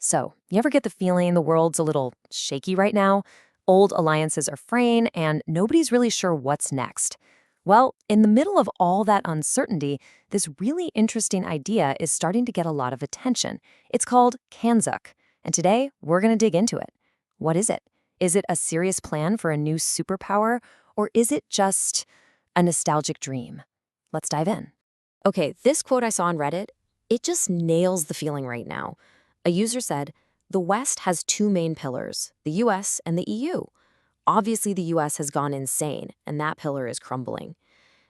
So, you ever get the feeling the world's a little shaky right now? Old alliances are fraying, and nobody's really sure what's next. Well, in the middle of all that uncertainty, this really interesting idea is starting to get a lot of attention. It's called CANZUK, and today we're going to dig into it. What is it? Is it a serious plan for a new superpower, or is it just a nostalgic dream? Let's dive in. Okay, this quote I saw on Reddit, it just nails the feeling right now. A user said, "The West has two main pillars, the US and the EU. Obviously, the US has gone insane, and that pillar is crumbling."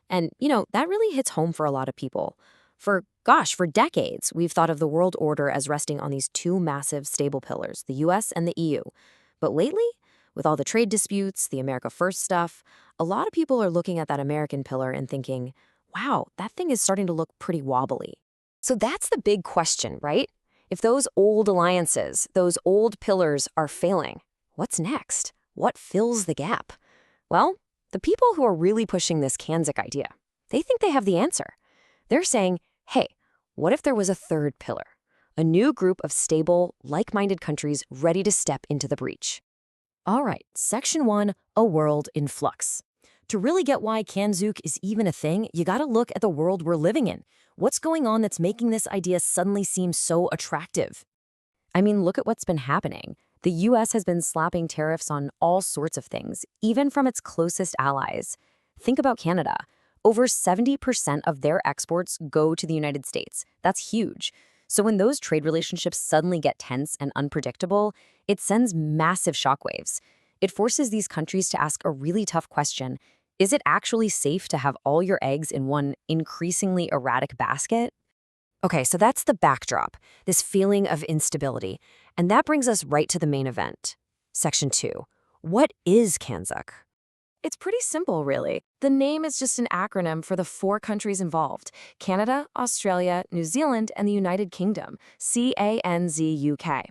And, that really hits home for a lot of people. For decades, we've thought of the world order as resting on these two massive, stable pillars, the US and the EU. But lately, with all the trade disputes, the America First stuff, a lot of people are looking at that American pillar and thinking, wow, that thing is starting to look pretty wobbly. So that's the big question, right? If those old alliances, those old pillars are failing, what's next? What fills the gap? Well, the people who are really pushing this Kanzuk idea, they think they have the answer. They're saying, hey, what if there was a third pillar? A new group of stable, like-minded countries ready to step into the breach. All right, Section 1, a world in flux. To really get why Kanzuk is even a thing, you gotta look at the world we're living in. What's going on that's making this idea suddenly seem so attractive? I mean, look at what's been happening. The US has been slapping tariffs on all sorts of things, even from its closest allies. Think about Canada. Over 70% of their exports go to the United States. That's huge. So when those trade relationships suddenly get tense and unpredictable, it sends massive shockwaves. It forces these countries to ask a really tough question. Is it actually safe to have all your eggs in one increasingly erratic basket? Okay, so that's the backdrop, this feeling of instability. And that brings us right to the main event. Section 2. What is CANZUK? It's pretty simple, really. The name is just an acronym for the four countries involved: Canada, Australia, New Zealand, and the United Kingdom, CANZUK.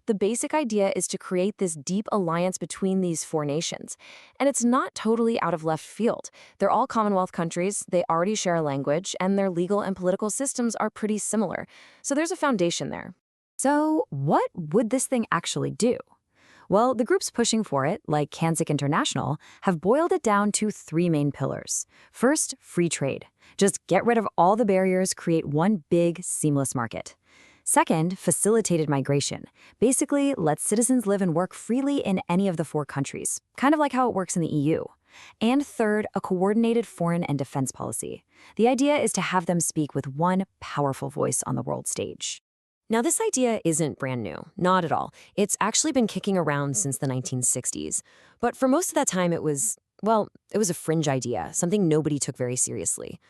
The basic idea is to create this deep alliance between these four nations. And it's not totally out of left field. They're all Commonwealth countries, they already share a language, and their legal and political systems are pretty similar. So there's a foundation there. So what would this thing actually do? Well, the groups pushing for it, like Kanzuk International, have boiled it down to three main pillars. First, free trade. Just get rid of all the barriers, create one big, seamless market. Second, facilitated migration. Basically, let citizens live and work freely in any of the four countries, kind of like how it works in the EU. And third, a coordinated foreign and defense policy. The idea is to have them speak with one powerful voice on the world stage. Now, this idea isn't brand new, not at all. It's actually been kicking around since the 1960s. But for most of that time, it was a fringe idea, something nobody took very seriously.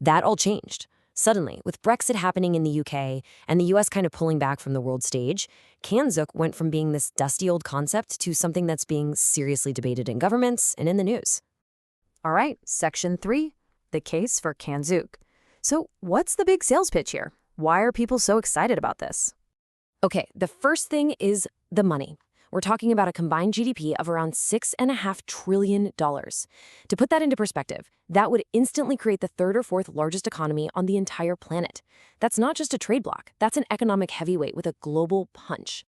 That all changed. Suddenly, with Brexit happening in the UK and the US kind of pulling back from the world stage, Kanzuk went from being this dusty old concept to something that's being seriously debated in governments and in the news. All right, Section 3, the case for Kanzuk. So what's the big sales pitch here? Why are people so excited about this? Okay, the first thing is the money. We're talking about a combined GDP of around $6.5 trillion. To put that into perspective, that would instantly create the third or fourth largest economy on the entire planet. That's not just a trade bloc, that's an economic heavyweight with a global punch.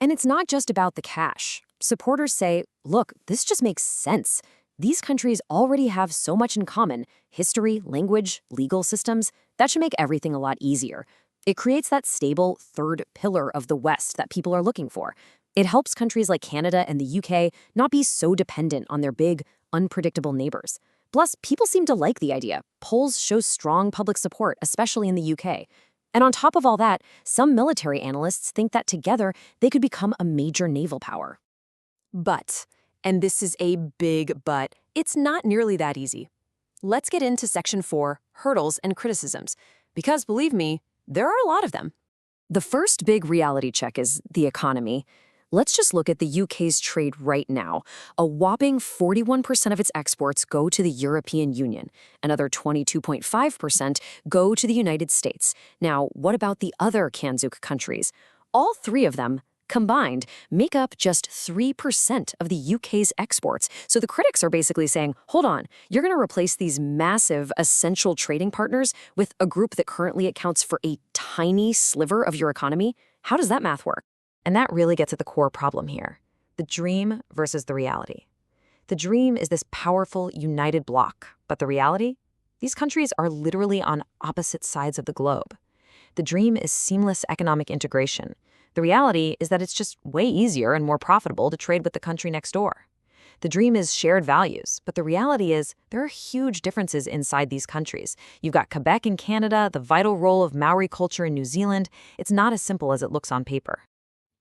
And it's not just about the cash. Supporters say, look, this just makes sense. These countries already have so much in common: history, language, legal systems. That should make everything a lot easier. It creates that stable third pillar of the West that people are looking for. It helps countries like Canada and the UK not be so dependent on their big, unpredictable neighbors. Plus, people seem to like the idea. Polls show strong public support, especially in the UK. And on top of all that, some military analysts think that together they could become a major naval power. But, and this is a big but, it's not nearly that easy. Let's get into Section 4, hurdles and criticisms, because believe me, there are a lot of them. The first big reality check is the economy. Let's just look at the UK's trade right now. A whopping 41% of its exports go to the European Union. Another 22.5% go to the United States. Now, what about the other Kanzuk countries? All three of them, combined, make up just 3% of the UK's exports. So the critics are basically saying, hold on, you're going to replace these massive, essential trading partners with a group that currently accounts for a tiny sliver of your economy? How does that math work? And that really gets at the core problem here, the dream versus the reality. The dream is this powerful, united bloc, but the reality? These countries are literally on opposite sides of the globe. The dream is seamless economic integration. The reality is that it's just way easier and more profitable to trade with the country next door. The dream is shared values, but the reality is there are huge differences inside these countries. You've got Quebec in Canada, the vital role of Maori culture in New Zealand. It's not as simple as it looks on paper.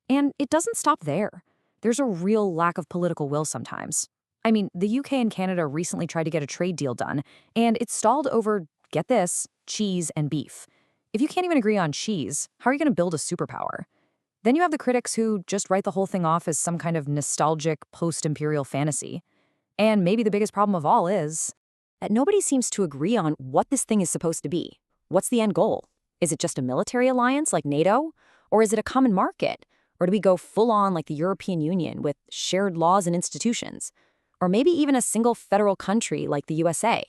And it doesn't stop there. There's a real lack of political will sometimes. I mean, the UK and Canada recently tried to get a trade deal done, and it stalled over, get this, cheese and beef. If you can't even agree on cheese, how are you going to build a superpower? Then you have the critics who just write the whole thing off as some kind of nostalgic post-imperial fantasy. And maybe the biggest problem of all is that nobody seems to agree on what this thing is supposed to be. What's the end goal? Is it just a military alliance like NATO? Or is it a common market? Or do we go full-on like the European Union with shared laws and institutions? Or maybe even a single federal country like the USA?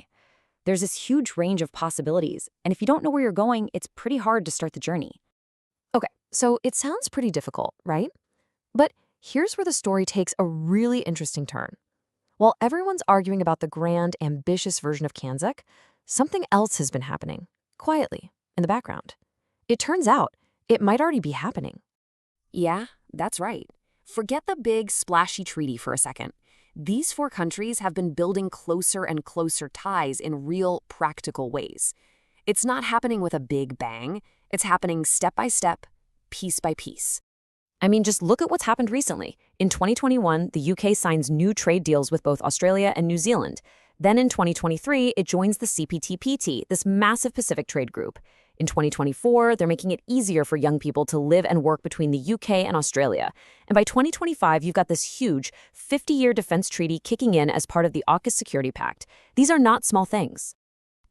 There's this huge range of possibilities, and if you don't know where you're going, it's pretty hard to start the journey. Okay, so it sounds pretty difficult, right? But here's where the story takes a really interesting turn. While everyone's arguing about the grand, ambitious version of Kanzuk, something else has been happening, quietly, in the background. It turns out it might already be happening. Yeah, that's right. Forget the big, splashy treaty for a second. These four countries have been building closer and closer ties in real, practical ways. It's not happening with a big bang. It's happening step by step, piece by piece. I mean, just look at what's happened recently. In 2021, the UK signs new trade deals with both Australia and New Zealand. Then in 2023, it joins the CPTPP, this massive Pacific trade group. In 2024, they're making it easier for young people to live and work between the UK and Australia. And by 2025, you've got this huge 50-year defense treaty kicking in as part of the AUKUS Security Pact. These are not small things.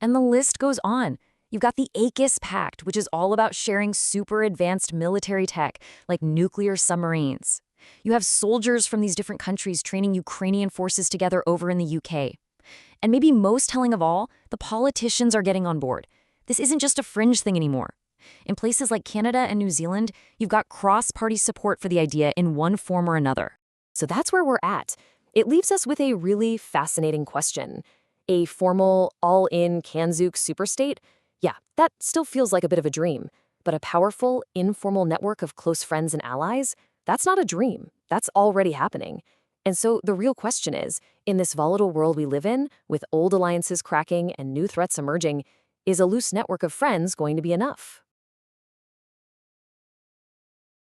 And the list goes on. You've got the AUKUS Pact, which is all about sharing super advanced military tech, like nuclear submarines. You have soldiers from these different countries training Ukrainian forces together over in the UK. And maybe most telling of all, the politicians are getting on board. This isn't just a fringe thing anymore. In places like Canada and New Zealand, you've got cross-party support for the idea in one form or another. So that's where we're at. It leaves us with a really fascinating question. A formal, all-in Kanzuk superstate? Yeah, that still feels like a bit of a dream. But a powerful, informal network of close friends and allies? That's not a dream. That's already happening. And so the real question is, in this volatile world we live in, with old alliances cracking and new threats emerging, is a loose network of friends going to be enough?